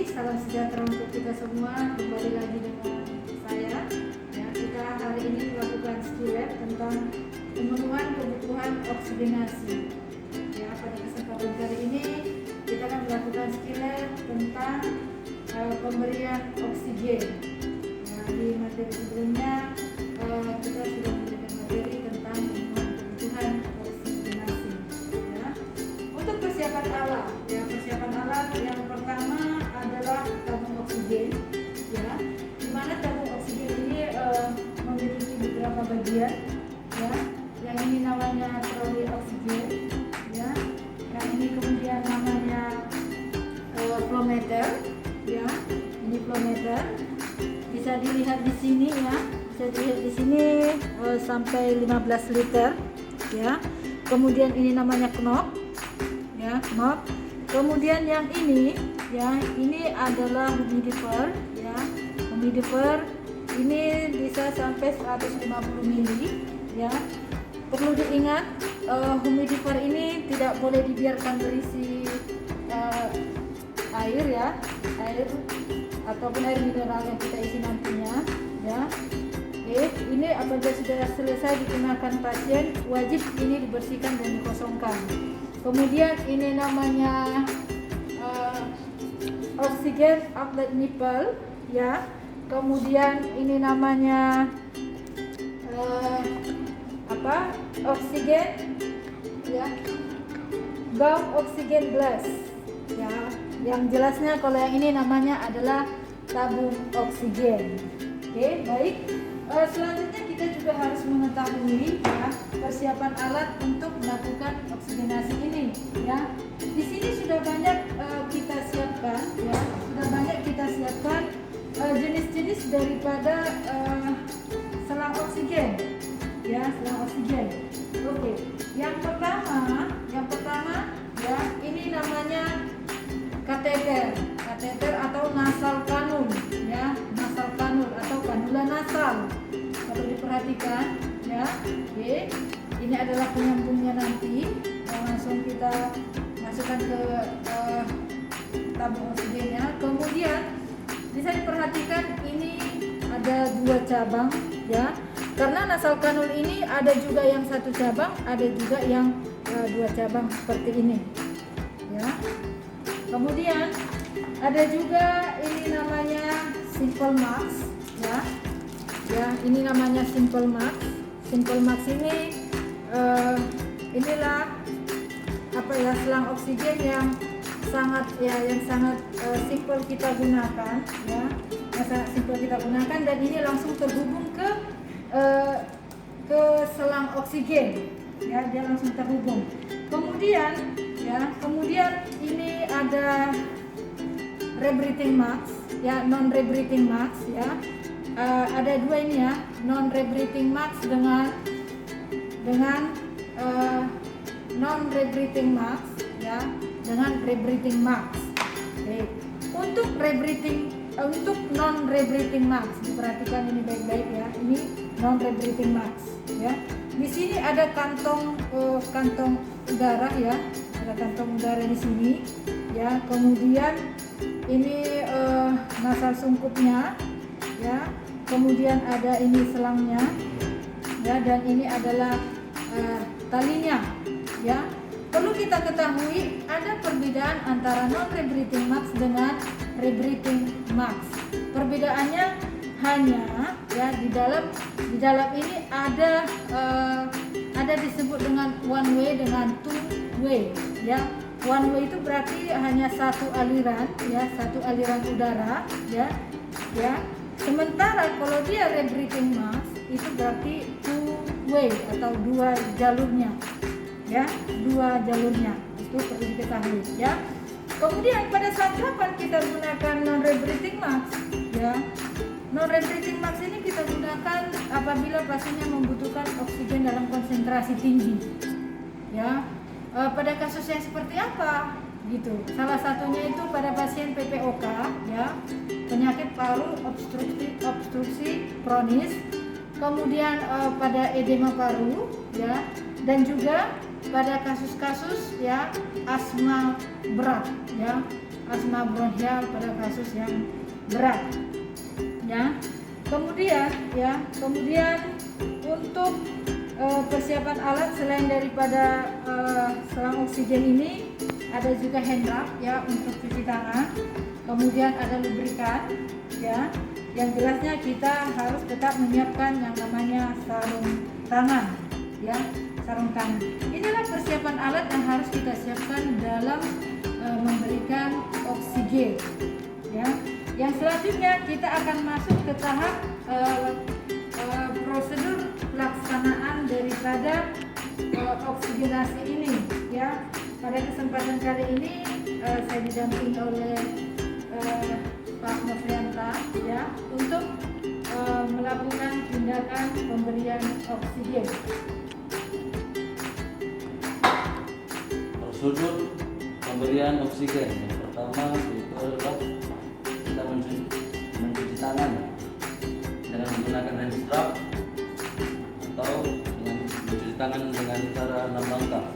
salam sejahtera untuk kita semua. Kembali lagi dengan saya. Ya, kita hari ini melakukan skill lab tentang pemenuhan kebutuhan oksigenasi. Ya, pada kesempatan kali ini kita akan melakukan skill lab tentang pemberian oksigen. Nah, di materi sebelumnya kita sudah memberikan materi tentang pemenuhan kebutuhan oksigenasi. Ya. Untuk persiapan alat, persiapan alat yang pertama adalah tabung oksigen, ya, di mana tabung oksigen ini memiliki beberapa bagian, ya. Yang ini namanya troli oksigen, ya. Yang ini kemudian namanya flow meter, ya. Ini flow meter, bisa dilihat di sini, ya. Bisa dilihat di sini sampai 15 liter, ya. Kemudian ini namanya knop, ya, knop. Kemudian yang ini, ya, ini adalah humidifier, ya. Humidifier ini bisa sampai 150 mili, ya. Perlu diingat, humidifier ini tidak boleh dibiarkan berisi air, ya, air ataupun air mineral yang kita isi nantinya, ya. Oke, ini apabila sudah selesai digunakan pasien, wajib ini dibersihkan dan dikosongkan. Kemudian ini namanya oksigen outlet nipple, ya. Kemudian ini namanya oksigen, ya, gaun oksigen glass, ya. Yang jelasnya kalau yang ini namanya adalah tabung oksigen. Oke, baik. Selanjutnya kita juga harus mengetahui, ya, persiapan alat untuk melakukan oksigenasi ini, ya. Di sini sudah banyak kita siapkan, ya, sudah banyak kita siapkan jenis-jenis daripada selang oksigen, ya, selang oksigen. Oke, yang pertama, ya, ini namanya kateter atau nasal kanul, ya, nasal kanul atau kanula nasal. Kalau diperhatikan, ya, oke, ini adalah penyambungnya nanti yang langsung kita masukkan ke tabung oksigennya. Kemudian bisa diperhatikan ini ada 2 cabang, ya, karena nasal kanul ini ada juga yang 1 cabang, ada juga yang 2 cabang seperti ini, ya. Kemudian ada juga ini namanya simple max, ya, ya, ini namanya simple max. Simple max ini inilah selang oksigen yang sangat simple kita gunakan, ya, yang sangat simple kita gunakan, dan ini langsung terhubung ke selang oksigen, ya, dia langsung terhubung. Kemudian, ya, ini ada rebreathing max, ya, non rebreathing max, ya. Ada 2 ini, ya, non rebreathing max dengan non rebreathing max, ya, dengan rebreathing max. Oke. Untuk non rebreathing max, diperhatikan ini baik-baik, ya. Ini non rebreathing max, ya. Di sini ada kantong udara, ya. Ada kantong udara di sini, ya. Kemudian ini nasal sungkupnya, ya. Kemudian ada ini selangnya, ya, dan ini adalah talinya, ya. Perlu kita ketahui ada perbedaan antara non rebreathing max dengan rebreathing max. Perbedaannya hanya, ya, di dalam ini ada disebut dengan one way dengan two way, ya. One way itu berarti hanya satu aliran, ya, satu aliran udara, ya, ya. Sementara kalau dia rebreathing max itu berarti two way atau 2 jalurnya, ya, 2 jalurnya. Itu perlu diketahui, ya. Kemudian pada saat kapan kita gunakan non rebreathing max, ya. Non rebreathing max ini kita gunakan apabila pasiennya membutuhkan oksigen dalam konsentrasi tinggi, ya. Pada kasus yang seperti apa? Gitu. Salah satunya itu pada pasien PPOK, ya, penyakit paru obstruksi kronis, kemudian pada edema paru, ya, dan juga pada kasus-kasus, ya, asma berat, ya, asma bronchial pada kasus yang berat. Ya. Kemudian untuk persiapan alat selain daripada selang oksigen ini ada juga hand rub ya untuk cuci tangan. Kemudian ada lubrikan ya. Yang jelasnya kita harus tetap menyiapkan yang namanya sarung tangan ya, sarung tangan. Inilah persiapan alat yang harus kita siapkan dalam memberikan oksigen ya. Yang selanjutnya kita akan masuk ke tahap prosedur pelaksanaan daripada oksigenasi ini ya. Pada kesempatan kali ini saya didampingi oleh Pak Nofrianta ya untuk melakukan tindakan pemberian oksigen. Prosedur pemberian oksigen yang pertama itu adalah kita mencuci tangan dengan menggunakan hand scrub atau dengan mencuci tangan dengan cara 6 langkah.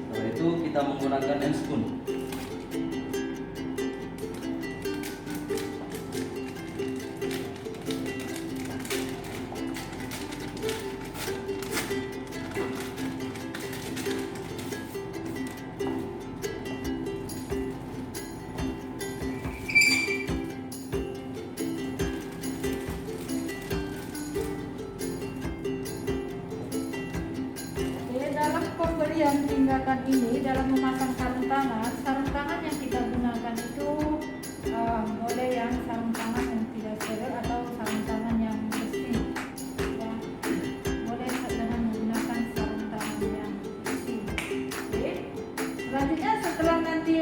Setelah itu kita menggunakan hand spoon. Dalam pemberian tindakan ini, dalam memasang sarung tangan yang kita gunakan itu boleh yang sarung tangan yang tidak steril atau sarung tangan yang bersih ya. Boleh dengan menggunakan sarung tangan yang bersih. Oke. Selanjutnya setelah nanti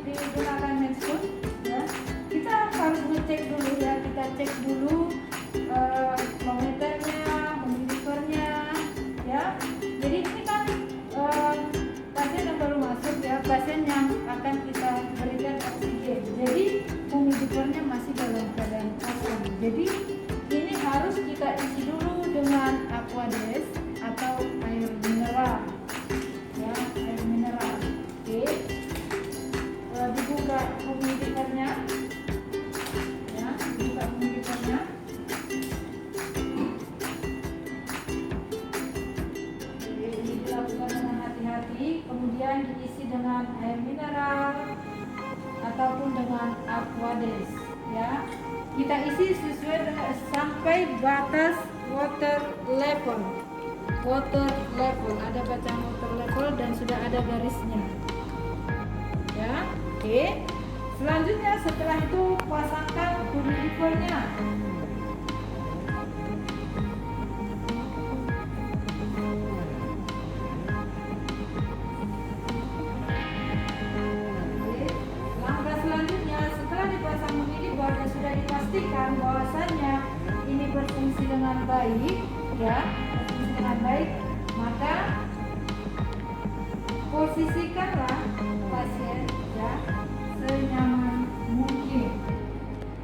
digunakan handphone ya, kita harus ngecek dulu ya, kita cek dulu meternya, humidifier-nya ya. Jadi ini kan pasien yang baru masuk ya, pasien yang akan kita berikan oksigen. Jadi humidifier-nya masih dalam keadaan kosong. Jadi ini harus kita isi dulu dengan Aquades atau air mineral. Ya, air mineral. Oke. Dibuka humidifier-nya. Ya, dibuka humidifier-nya. Kemudian diisi dengan air mineral ataupun dengan Aquades ya. Kita isi sesuai dengan sampai batas water level. Ada bacaan water level dan sudah ada garisnya. Ya, oke. Selanjutnya setelah itu pasangkan humidifier-nya. Sudah dipastikan bahwasannya ini berfungsi dengan baik ya, berfungsi dengan baik, maka posisikanlah pasien ya senyaman mungkin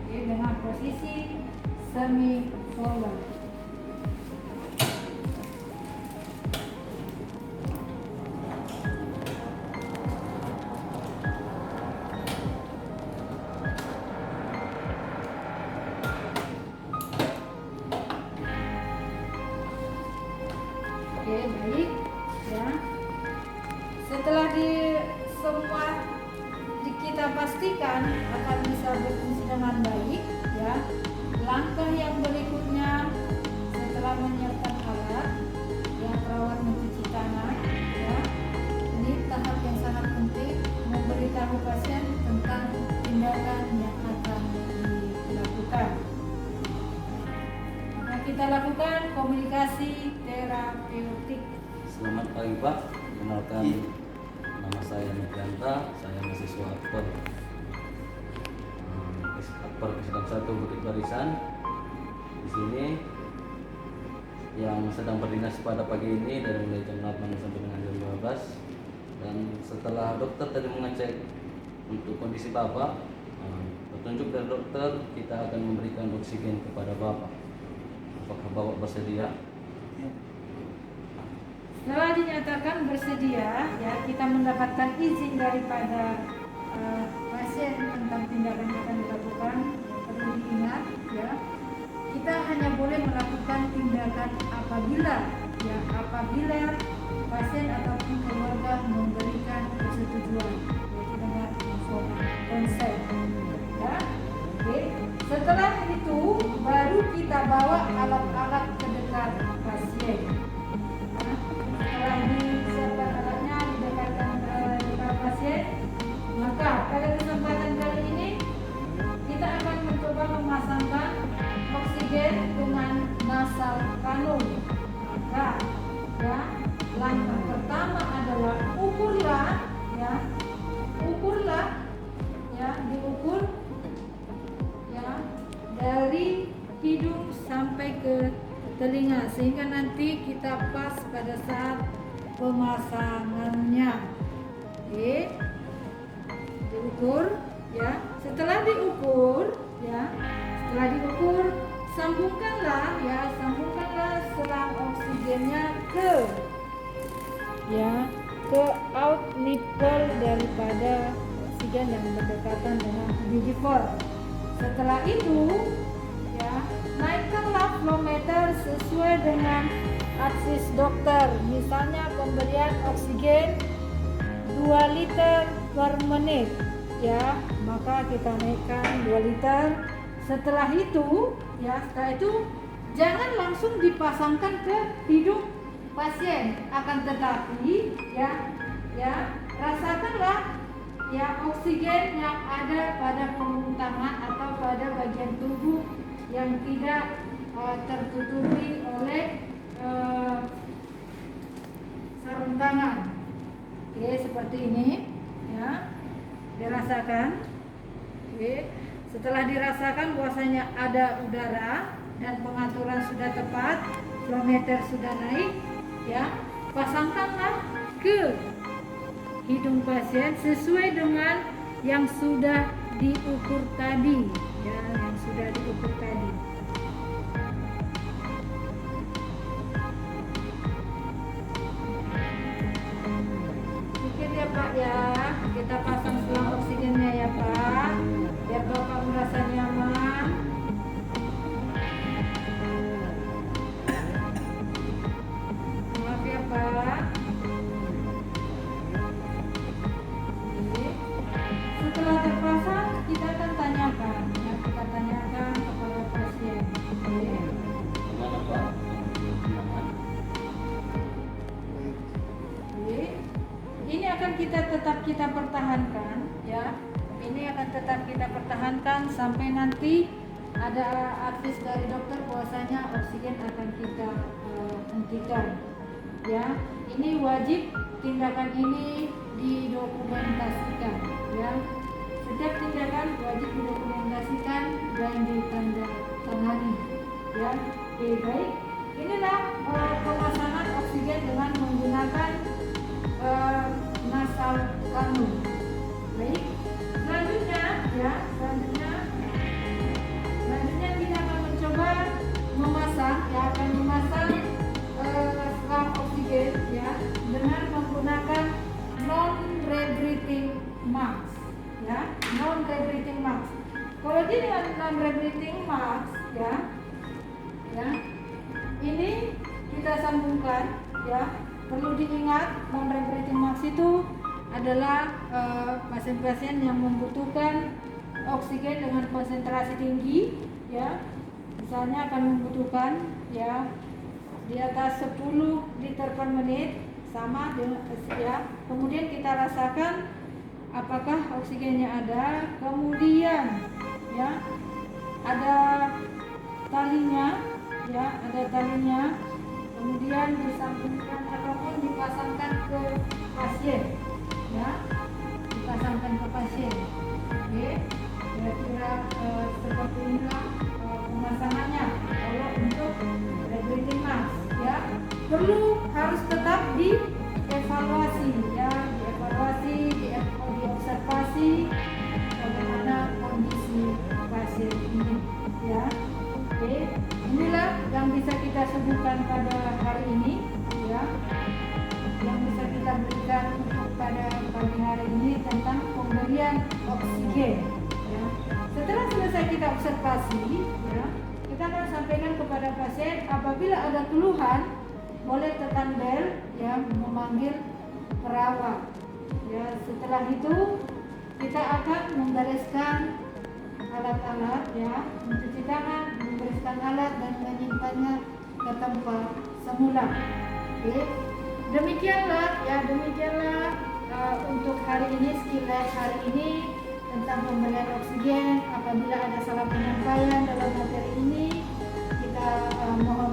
ya, dengan posisi semi forward. Oke, baik ya. Setelah semua kita pastikan akan bisa berfungsi dengan baik ya. Langkah yang berikutnya setelah menyiapkan alat ya, perawat mencuci tangan ya. Ini tahap yang sangat penting, memberitahu pasien tentang tindakan yang akan dilakukan. Kita lakukan komunikasi terapeutik. Selamat pagi Pak, kenalkan nama saya Nofrianta, saya mahasiswa Akper Kesedang 1 Bukit Barisan. Di sini yang sedang berdinas pada pagi ini dari mulai jam 8 sampai dengan jam 12. Dan setelah dokter tadi mengecek untuk kondisi Bapak, petunjuk dari dokter kita akan memberikan oksigen kepada Bapak. Apakah Bapak bersedia? Setelah dinyatakan bersedia, ya kita mendapatkan izin daripada pasien tentang tindakan yang akan dilakukan. Perlu diingat, ya kita hanya boleh melakukan tindakan apabila pasien ataupun keluarga memberikan persetujuan, yaitu dengan informal consent. Ya, oke. Setelah itu baru kita bawa alat-alat ke dekat pasien. Setelah disiapkan alatnya didekatkan ke pasien, maka pada kesempatan kali ini kita akan mencoba memasangkan oksigen dengan nasal kanul. Maka ya, langkah pertama adalah ukurlah diukur ya dari hidung sampai ke telinga, sehingga nanti kita pas pada saat pemasangannya. Oke, diukur ya. Setelah diukur sambungkanlah selang oksigennya ke out nipple daripada oksigen yang berdekatan dengan biji for. Setelah itu ya, naikkanlah flow meter sesuai dengan advis dokter. Misalnya pemberian oksigen 2 liter per menit ya, maka kita naikkan 2 liter. Setelah itu jangan langsung dipasangkan ke hidung pasien, akan tetapi rasakanlah ya oksigen yang ada pada punggung tangan atau pada bagian tubuh yang tidak tertutupi oleh sarung tangan. Oke, seperti ini ya, dirasakan. Oke, setelah dirasakan bahwasanya ada udara dan pengaturan sudah tepat, flow meter sudah naik ya, pasangkanlah ke hidung pasien sesuai dengan yang sudah diukur tadi ya, Sedikit ya Pak ya, kita pasang selang oksigennya ya Pak, biar Bapak merasa nyaman. Maaf ya Pak. Setelah terpasang, kita akan tanyakan kepada pasien. Gimana Pak? Nyaman? Ini akan kita pertahankan ya. Ini akan tetap kita pertahankan sampai nanti ada advis dari dokter bahwasanya oksigen akan kita hentikan. Ya, ini wajib tindakan ini didokumentasikan. Ya, setiap tindakan wajib didokumentasikan dan ditandatangani. Ya, oke, baik. Inilah pemasangan oksigen dengan menggunakan nasal kanul. Baik. Selanjutnya kita akan mencoba memasang selang oksigen ya dengan menggunakan non-rebreathing mask ya, non-rebreathing mask. Kalau dia dengan non-rebreathing mask ya, ini kita sambungkan ya. Perlu diingat, non-rebreathing mask itu adalah pasien-pasien yang membutuhkan oksigen dengan konsentrasi tinggi ya, misalnya akan membutuhkan ya di atas 10 liter per menit sama dengan ya. Kemudian kita rasakan apakah oksigennya ada, kemudian ya ada talinya ya, kemudian disambungkan ataupun dipasangkan ke pasien ya, Oke, kira-kira seperti inilah pemasangannya. Kalau untuk rebreathing mask ya, harus tetap dievaluasi ya, diobservasi bagaimana kondisi pasien ini ya. Oke, inilah yang bisa kita sebutkan pada hari ini, ya, yang bisa kita berikan untuk pada pagi hari ini tentang pemberian oksigen. Ya. Setelah selesai kita observasi, ya, kita akan sampaikan kepada pasien apabila ada keluhan boleh tekan bel, ya, memanggil perawat. Ya, setelah itu kita akan membereskan alat-alat, ya, mencuci tangan, membereskan alat dan menyimpannya ke tempat semula. Oke. Demikianlah untuk hari ini, skill lab hari ini tentang pemberian oksigen. Apabila ada salah penyampaian dalam materi ini, kita mohon